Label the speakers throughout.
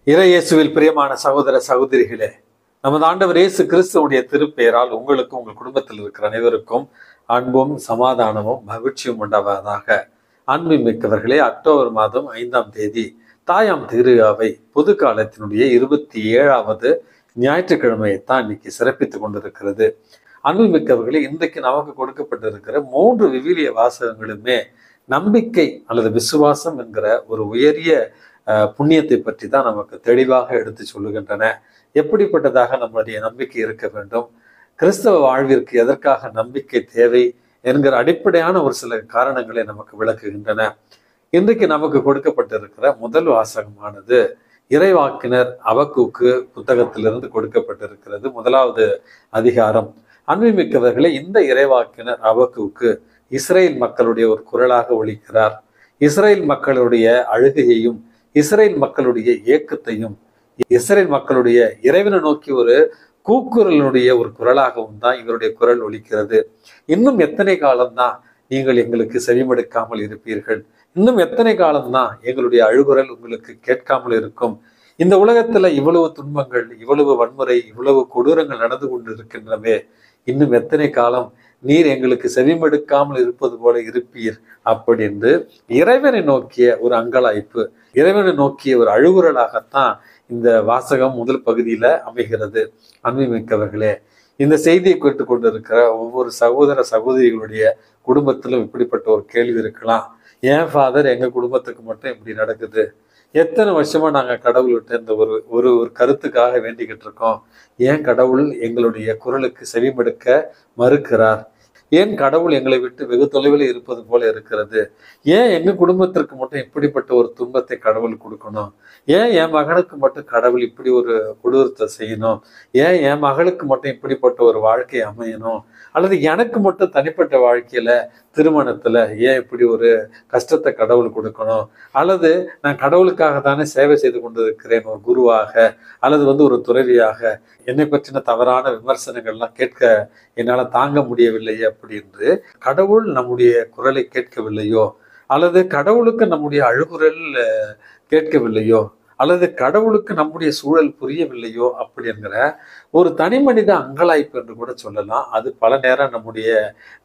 Speaker 1: இறையேசுவில் பிரியமான சகோதர சகோதரிகளே, நமது ஆண்டவர் இயேசு கிறிஸ்துவுடைய திருப்பெயரால் உங்களுக்கும் உங்கள் குடும்பத்தில் இருக்கிற அனைவருக்கும் அன்பும் சமாதானமும் மகிழ்ச்சியும் உண்டாவதாக. அன்பு மிக்கவர்களே, அக்டோபர் மாதம் 5ஆம் தேதி தாயாம் திரு அவை பொது காலத்தினுடைய 27வது ஞாயிற்றுக்கிழமையை தான் இன்னைக்கு சிறப்பித்துக் கொண்டிருக்கிறது. அன்பு மிக்கவர்களே, இன்றைக்கு நமக்கு கொடுக்கப்பட்டிருக்கிற 3 விவிலிய வாசகங்களுமே நம்பிக்கை அல்லது விசுவாசம் என்கிற ஒரு உயரிய புண்ணியத்தை பற்றி தான் நமக்கு தெளிவாக எடுத்து சொல்லுகின்றன. எப்படிப்பட்டதாக நம்முடைய நம்பிக்கை இருக்க வேண்டும், கிறிஸ்தவ வாழ்விற்கு எதற்காக நம்பிக்கை தேவை என்கிற அடிப்படையான ஒரு சில காரணங்களை நமக்கு விளக்குகின்றன. இன்றைக்கு நமக்கு கொடுக்கப்பட்டிருக்கிற முதல் வாசகமானது இறைவாக்கினர் அபக்கூக்கு புத்தகத்திலிருந்து கொடுக்கப்பட்டிருக்கிறது. 1வது அதிகாரம். அன்புமிக்கவர்களே, இந்த இறைவாக்கினர் அபக்கூக்கு இஸ்ரேல் மக்களுடைய ஒரு குரலாக ஒலிக்கிறார். இஸ்ரேல் மக்களுடைய அழுகையையும் இஸ்ரேல் மக்களுடைய ஏக்கத்தையும் இஸ்ரேல் மக்களுடைய இறைவனை நோக்கி ஒரு கூக்குரலுடைய ஒரு குரலாகவும் தான் இவருடைய குரல் ஒலிக்கிறது. இன்னும் எத்தனை காலம்தான் நீங்கள் எங்களுக்கு செவிமடுக்காமல் இருப்பீர்கள்? இன்னும் எத்தனை காலம்தான் எங்களுடைய அழுகுரல் உங்களுக்கு கேட்காமல் இருக்கும்? இந்த உலகத்துல இவ்வளவு துன்பங்கள், இவ்வளவு வன்முறை, இவ்வளவு கொடூரங்கள் நடந்து கொண்டு இருக்கின்றனவே, இன்னும் எத்தனை காலம் நீர் எங்களுக்கு செவிமடுக்காமல் இருப்பது போல இருப்பீர்? அப்படி என்று இறைவனை நோக்கிய ஒரு அங்கலாய்ப்பு, இறைவனை நோக்கிய ஒரு அழுகுரலாகத்தான் இந்த வாசகம் முதல் பகுதியில அமைகிறது. அன்புமிக்கவர்களே, இந்த செய்தியை கேட்டுக் கொண்டிருக்கிற ஒவ்வொரு சகோதர சகோதரிகளுடைய குடும்பத்திலும் இப்படிப்பட்ட ஒரு கேள்வி இருக்கலாம். ஏன் ஃபாதர், எங்க குடும்பத்துக்கு மட்டும் இப்படி நடக்குது? எத்தனை வருஷமா நாங்க கடவுள்கிட்ட இந்த ஒரு ஒரு ஒரு கருத்துக்காக வேண்டிக்கிட்டு இருக்கோம். ஏன் கடவுள் எங்களுடைய குரலுக்கு செவிமடுக்க மறுக்கிறார்? ஏன் கடவுள் எங்களை விட்டு வெகு தொலைவில் இருப்பது போல இருக்கிறது? ஏன் எங்க குடும்பத்திற்கு மட்டும் இப்படிப்பட்ட ஒரு துன்பத்தை கடவுள் கொடுக்கணும்? ஏன் என் மகனுக்கு மட்டும் கடவுள் இப்படி ஒரு கொடூரத்தை செய்யணும்? ஏன் என் மகளுக்கு மட்டும் இப்படிப்பட்ட ஒரு வாழ்க்கை அமையணும்? அல்லது எனக்கு மட்டும் தனிப்பட்ட வாழ்க்கையில, திருமணத்துல ஏன் இப்படி ஒரு கஷ்டத்தை கடவுள் கொடுக்கணும்? அல்லது நான் கடவுளுக்காக தானே சேவை செய்து கொண்டிருக்கிறேன், ஒரு குருவாக அல்லது ஒரு துறவியாக, என்னை பற்றின தவறான விமர்சனங்கள்லாம் கேட்க என்னால தாங்க முடியவில்லையே அப்படி என்று கடவுள் நம்முடைய குரலை கேட்கவில்லையோ, அல்லது கடவுளுக்கு நம்முடைய அழுகுரல் கேட்கவில்லையோ, அல்லது கடவுளுக்கு நம்முடைய சூழல் புரியவில்லையோ அப்படி என்கிற ஒரு தனி மனித அங்கலாய்ப்பு என்று கூட சொல்லலாம். அது பல நேரம் நம்முடைய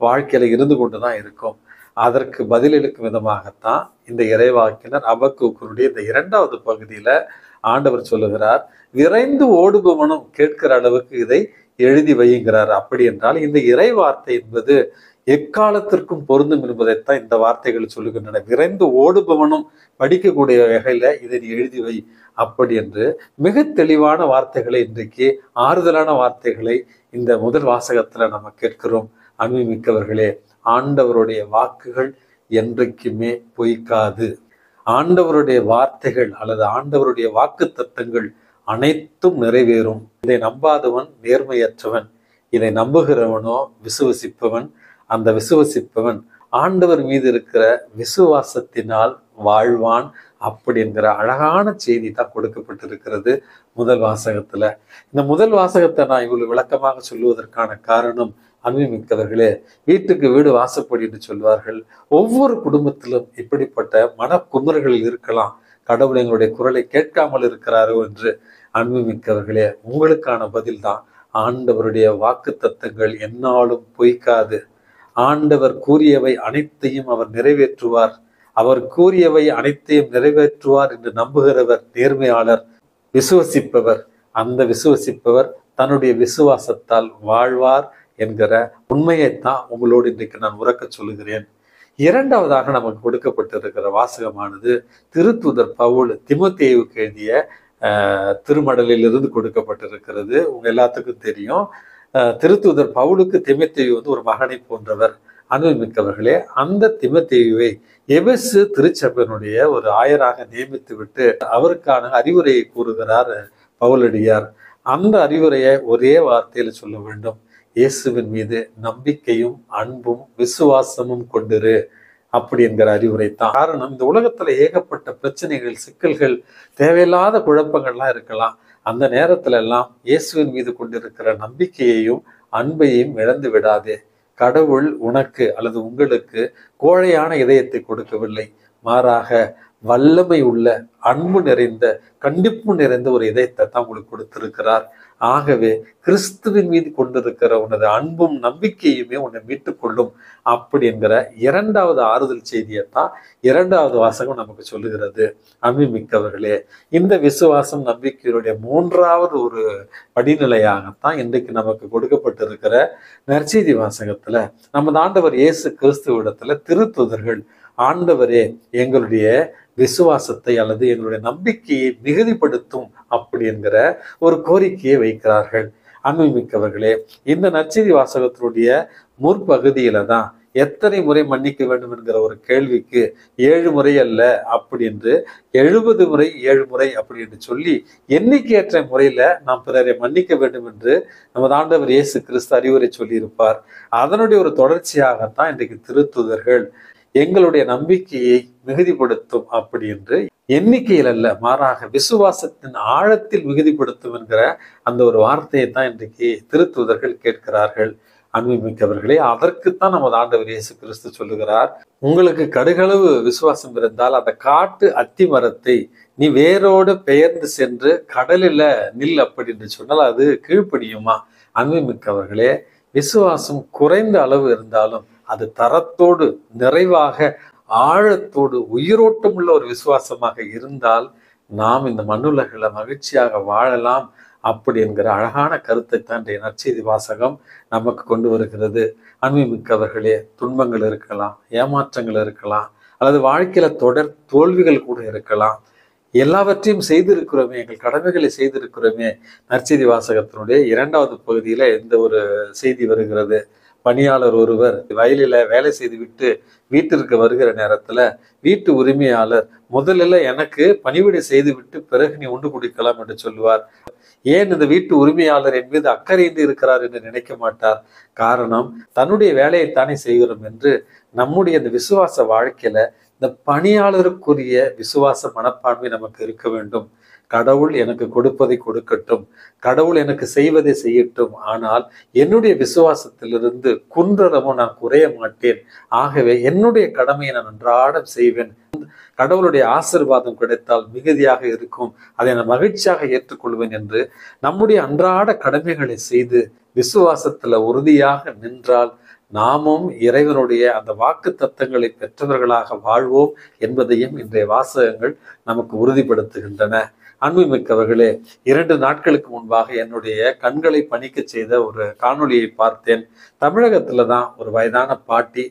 Speaker 1: வாழ்க்கையில இருந்து கொண்டுதான் இருக்கும். அதற்கு பதிலளிக்கும் விதமாகத்தான் இந்த இறைவாக்கினர் அபக்கூக்கனுடைய இந்த 2வது பகுதியில ஆண்டவர் சொல்லுகிறார், விரைந்து ஓடுபவனும் கேட்கிற அளவுக்கு இதை எழுதி வையுங்கிறார். அப்படி என்றால் இந்த இறை வார்த்தை என்பது எக்காலத்திற்கும் பொருந்தும் என்பதைத்தான் இந்த வார்த்தைகள் சொல்லுகின்றன. விரைந்து ஓடுபவனும் படிக்கக்கூடிய வகையில இதை எழுதி வை அப்படி என்று மிக தெளிவான வார்த்தைகளை, இன்றைக்கு ஆறுதலான வார்த்தைகளை இந்த முதல் வாசகத்துல நம்ம கேட்கிறோம். அன்புமிக்கவர்களே, ஆண்டவருடைய வாக்குகள் என்றைக்குமே பொய்க்காது. ஆண்டவருடைய வார்த்தைகள் அல்லது ஆண்டவருடைய வாக்கு தத்தங்கள் அனைத்தும் நிறைவேறும். இதை நம்பாதவன் நேர்மையற்றவன், இதை நம்புகிறவனோ விசுவசிப்பவன். அந்த விசுவசிப்பவன் ஆண்டவர் மீது இருக்கிற விசுவாசத்தினால் வாழ்வான் அப்படி என்கிற அழகான செய்தி தான் கொடுக்கப்பட்டிருக்கிறது முதல் வாசகத்துல. இந்த முதல் வாசகத்தை நான் இவ்வளவு விளக்கமாக சொல்லுவதற்கான காரணம், அன்புமிக்கவர்களே, வீட்டுக்கு வீடு வாசப்படி என்று சொல்வார்கள். ஒவ்வொரு குடும்பத்திலும் இப்படிப்பட்ட மனக்குமுறைகள் இருக்கலாம். கடவுள் எங்களுடைய குரலை கேட்காமல் இருக்கிறாரோ என்று. அன்புமிக்கவர்களே, உங்களுக்கான பதில் தான், ஆண்டவருடைய வாக்கு தத்தங்கள் எந்நாளும் பொய்க்காது. ஆண்டவர் கூறியவை அனைத்தையும் அவர் நிறைவேற்றுவார். அவர் கூறியவை அனைத்தையும் நிறைவேற்றுவார் என்று நம்புகிறவர் நேர்மையாளர், விசுவசிப்பவர். அந்த விசுவசிப்பவர் தன்னுடைய விசுவாசத்தால் வாழ்வார் என்கிற உண்மையைத்தான் உங்களோடு இன்றைக்கு நான் உறக்க சொல்லுகிறேன். 2வதாக நமக்கு கொடுக்கப்பட்டிருக்கிற வாசகமானது திருத்தூதர் பவுல் தீமோத்தேயுவுக்கு எழுதிய திருமடலில் இருந்து கொடுக்கப்பட்டிருக்கிறது. உங்க எல்லாத்துக்கும் தெரியும், திருத்தூதர் பவுலுக்கு தீமோத்தேயு ஒரு மகனை போன்றவர். அன்புமிக்கவர்களே, அந்த தீமோத்தேயுவை எபேசு திருச்சபையினுடைய ஒரு ஆயராக நியமித்து விட்டு அவருக்கான அறிவுரையை கூறுகிறார் பவுலடியார். அந்த அறிவுரையை ஒரே வார்த்தையில சொல்ல வேண்டும், இயேசுவின் மீது நம்பிக்கையும் அன்பும் விசுவாசமும் கொண்டிரு அப்படி என்கிற அறிவுரை தான். காரணம், இந்த உலகத்துல ஏகப்பட்ட பிரச்சனைகள், சிக்கல்கள், தேவையில்லாத குழப்பங்கள்லாம் இருக்கலாம். அந்த நேரத்துல எல்லாம் இயேசுவின் மீது கொண்டிருக்கிற நம்பிக்கையையும் அன்பையும் இழந்து விடாதே. கடவுள் உனக்கு அல்லது உங்களுக்கு கோழையான இதயத்தை கொடுக்கவில்லை, மாறாக வல்லமை உள்ள, அன்பு நிறைந்த, கண்டிப்பு நிறைந்த ஒரு இதயத்தை தான் உங்களுக்கு கொடுத்திருக்கிறார். ஆகவே கிறிஸ்துவின் மீது கொண்டிருக்கிற உனது அன்பும் நம்பிக்கையுமே உன்னை மீட்டுக் கொள்ளும் அப்படி என்கிற இரண்டாவது ஆறுதல் செய்தியைத்தான் இரண்டாவது வாசகம் நமக்கு சொல்லுகிறது. அன்புமிக்கவர்களே, இந்த விசுவாசம் நம்பிக்கையுடைய மூன்றாவது ஒரு படிநிலையாகத்தான் இன்றைக்கு நமக்கு கொடுக்கப்பட்டிருக்கிற நற்செய்தி வாசகத்துல நமது ஆண்டவர் இயேசு கிறிஸ்துவிடத்துல திருத்துதர்கள், ஆண்டவரே எங்களுடைய விசுவாசத்தை அல்லது எங்களுடைய நம்பிக்கையை மிகுதிப்படுத்தும் அப்படி என்கிற ஒரு கோரிக்கையை வைக்கிறார்கள். அன்புமிக்கவர்களே, இந்த நற்செய்தி வாசகத்தினுடைய முற்பகுதியில தான் எத்தனை முறை மன்னிக்க வேண்டும் என்கிற ஒரு கேள்விக்கு 7 முறை அல்ல அப்படி என்று 70 முறை 7 முறை அப்படி என்று சொல்லி எண்ணிக்கையற்ற முறையில நாம் பிறரை மன்னிக்க வேண்டும் என்று நமது ஆண்டவர் இயேசு கிறிஸ்து அறிவுரை சொல்லியிருப்பார். அதனுடைய ஒரு தொடர்ச்சியாகத்தான் இன்றைக்கு திருத்துதர்கள் எங்களுடைய நம்பிக்கையை மிகுதிப்படுத்தும் அப்படி என்று எண்ணிக்கையில் அல்ல, மாறாக விசுவாசத்தின் ஆழத்தில் மிகுதிப்படுத்தும் என்கிற அந்த ஒரு வார்த்தையை தான் இன்றைக்கு திருத்துதர்கள் கேட்கிறார்கள். அன்புமிக்கவர்களே, அதற்குத்தான் நமது ஆண்டவர் இயேசு கிறிஸ்து சொல்லுகிறார், உங்களுக்கு கடுகளவு விசுவாசம் இருந்தால் அந்த காட்டு அத்தி மரத்தை நீ வேரோடு பெயர்ந்து சென்று கடலில நில் அப்படி என்று சொன்னால் அது கீழ்ப்படியுமா? அன்புமிக்கவர்களே, விசுவாசம் குறைந்த அளவு இருந்தாலும் அது தரத்தோடு, நிறைவாக, ஆழத்தோடு, உயிரோட்டம் உள்ள ஒரு விசுவாசமாக இருந்தால் நாம் இந்த மண்ணுலகில மகிழ்ச்சியாக வாழலாம் அப்படி என்கிற அழகான கருத்தை தான் இன்றைய நற்செய்தி வாசகம் நமக்கு கொண்டு வருகிறது. அன்புமிக்கவர்களே, துன்பங்கள் இருக்கலாம், ஏமாற்றங்கள் இருக்கலாம், அல்லது வாழ்க்கையில தொடர் தோல்விகள் கூட இருக்கலாம். எல்லாவற்றையும் செய்திருக்கிறோமே, எங்கள் கடமைகளை செய்திருக்கிறோமே. நற்செய்தி வாசகத்தினுடைய இரண்டாவது பகுதியில இந்த ஒரு செய்தி வருகிறது. பணியாளர் ஒருவர் வயலில வேலை செய்து விட்டு வீட்டிற்கு வருகிற நேரத்துல வீட்டு உரிமையாளர் முதலில் எனக்கு பணிவிடை செய்து விட்டு பிறகு நீ உண்டு குடிக்கலாம் என்று சொல்லுவார். ஏன் இந்த வீட்டு உரிமையாளர் என் மீது அக்கறையின்றி இருக்கிறார் என்று நினைக்க மாட்டார். காரணம், தன்னுடைய வேலையைத்தானே செய்கிறோம் என்று நம்முடைய இந்த விசுவாச வாழ்க்கையில இந்த பணியாளருக்குரிய விசுவாச மனப்பான்மை நமக்கு இருக்க வேண்டும். கடவுள் எனக்கு கொடுப்பதை கொடுக்கட்டும், கடவுள் எனக்கு செய்வதை செய்யட்டும், ஆனால் என்னுடைய விசுவாசத்திலிருந்து குன்றரமோ நான் குறைய மாட்டேன். ஆகவே என்னுடைய கடமையை நான் அன்றாடம் செய்வேன். கடவுளுடைய ஆசீர்வாதம் கிடைத்தால் மிகுதியாக இருக்கும், அதை நான் மகிழ்ச்சியாக ஏற்றுக்கொள்வேன் என்று நம்முடைய அன்றாட கடமைகளை செய்து விசுவாசத்துல உறுதியாக நின்றால் நாமும் இறைவனுடைய அந்த வாக்கு தத்தங்களை பெற்றவர்களாக வாழ்வோம் என்பதையும் இன்றைய வாசகங்கள் நமக்கு உறுதிப்படுத்துகின்றன. அன்புமிக்கவர்களே, 2 நாட்களுக்கு முன்பாக என்னுடைய கண்களை பணிக்க செய்த ஒரு காணொளியை பார்த்தேன். தமிழகத்துல தான் ஒரு வயதான பாட்டி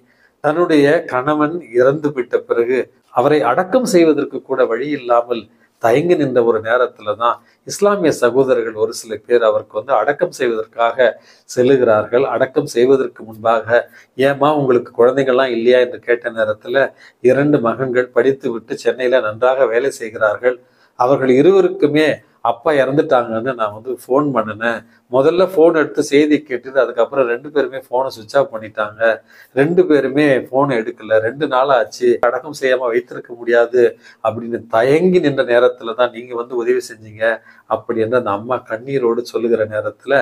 Speaker 1: தன்னுடைய கணவன் இறந்து விட்ட பிறகு அவரை அடக்கம் செய்வதற்கு கூட வழி இல்லாமல் தயங்கி நின்ற ஒரு நேரத்துல தான் இஸ்லாமிய சகோதரர்கள் ஒரு சில பேர் அவருக்கு அடக்கம் செய்வதற்காக செல்லுகிறார்கள். அடக்கம் செய்வதற்கு முன்பாக, ஏமா உங்களுக்கு குழந்தைகள்லாம் இல்லையா என்று கேட்ட நேரத்துல 2 மகன்கள் படித்து விட்டு சென்னையில நன்றாக வேலை செய்கிறார்கள். அவர்கள் இருவருக்குமே அப்பா இறந்துட்டாங்கன்னு நான் ஃபோன் பண்ணினேன். முதல்ல ஃபோன் எடுத்து செய்தி கேட்டுட்டு அதுக்கப்புறம் 2 பேருமே ஃபோனை சுவிட்ச் ஆஃப் பண்ணிட்டாங்க. 2 பேருமே ஃபோனை எடுக்கல. 2 நாள் ஆச்சு, அடக்கம் செய்யாம வைத்திருக்க முடியாது அப்படின்னு தயங்கி நின்ற நேரத்துல தான் நீங்க உதவி செஞ்சீங்க அப்படி என்று அந்த அம்மா கண்ணீரோடு சொல்லுகிற நேரத்துல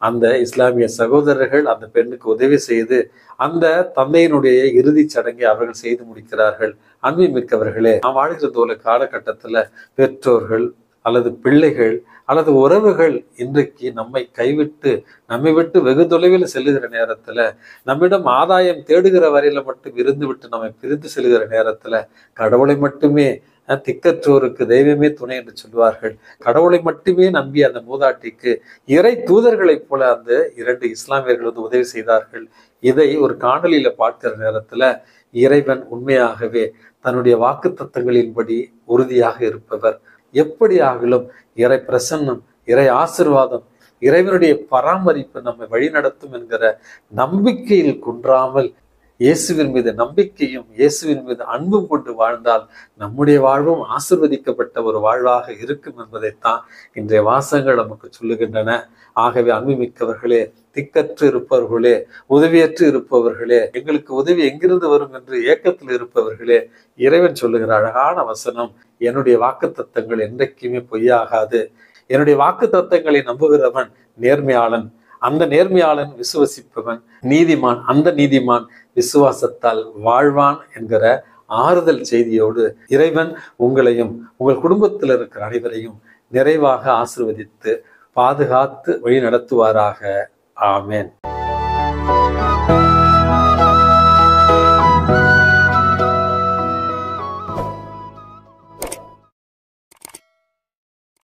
Speaker 1: அந்த இஸ்லாமிய சகோதரர்கள் அந்த பெண்ணுக்கு உதவி செய்து அந்த தந்தையினுடைய இறுதி சடங்கை அவர்கள் செய்து முடிக்கிறார்கள். அன்புமிக்கவர்களே, நாம் வாழ்கிற ஒரு காலகட்டத்துல பெற்றோர்கள் அல்லது பிள்ளைகள் அல்லது உறவுகள் இன்றைக்கு நம்மை கைவிட்டு நம்மை விட்டு வெகு தொலைவில் செல்லுகிற நேரத்துல, நம்மிடம் ஆதாயம் தேடுகிற வரையில மட்டும் இருந்து விட்டு நம்மை பிரிந்து செல்கிற நேரத்துல கடவுளை மட்டுமே, திக்கற்றோருக்கு தெய்வமே துணை என்று சொல்வார்கள், கடவுளை மட்டுமே நம்பி அந்த மூதாட்டிக்கு இறை தூதர்களைப் போல அந்த 2 இஸ்லாமியர்கள் உதவி செய்தார்கள். இதை ஒரு காணொலியில பார்க்கிற நேரத்துல இறைவன் உண்மையாகவே தன்னுடைய வாக்கு தத்தங்களின்படி உறுதியாக இருப்பவர். எப்படி ஆகிலும் இறை பிரசன்னம், இறை ஆசிர்வாதம், இறைவனுடைய பராமரிப்பு நம்மை வழி நடத்தும் என்கிற நம்பிக்கையில் குன்றாமல் இயேசுவின் மீது நம்பிக்கையும் இயேசுவின் மீது அன்பும் கொண்டு வாழ்ந்தால் நம்முடைய வாழ்வும் ஆசிர்வதிக்கப்பட்ட ஒரு வாழ்வாக இருக்கும் என்பதைத்தான் இன்றைய வாசகங்கள் நமக்கு சொல்லுகின்றன. ஆகவே அன்புமிக்கவர்களே, திக்கற்று இருப்பவர்களே, உதவியற்று இருப்பவர்களே, எங்களுக்கு உதவி எங்கிருந்து வரும் என்று ஏக்கத்தில் இருப்பவர்களே, இறைவன் சொல்லுகிற அழகான வசனம், என்னுடைய வாக்கு தத்தங்கள் என்றைக்குமே பொய்யாகாது. என்னுடைய வாக்கு தத்தங்களை நம்புகிறவன் நேர்மையாளன், அந்த நேர்மையாளன் விசுவசிப்பவன் நீதிமான், அந்த நீதிமான் விசுவாசத்தால் வாழ்வான் என்கிற ஆறுதல் செய்தியோடு இறைவன் உங்களையும் உங்கள் குடும்பத்தில் இருக்கிற அனைவரையும் நிறைவாக ஆசீர்வதித்து பாதுகாத்து வழி நடத்துவாராக. ஆமென்.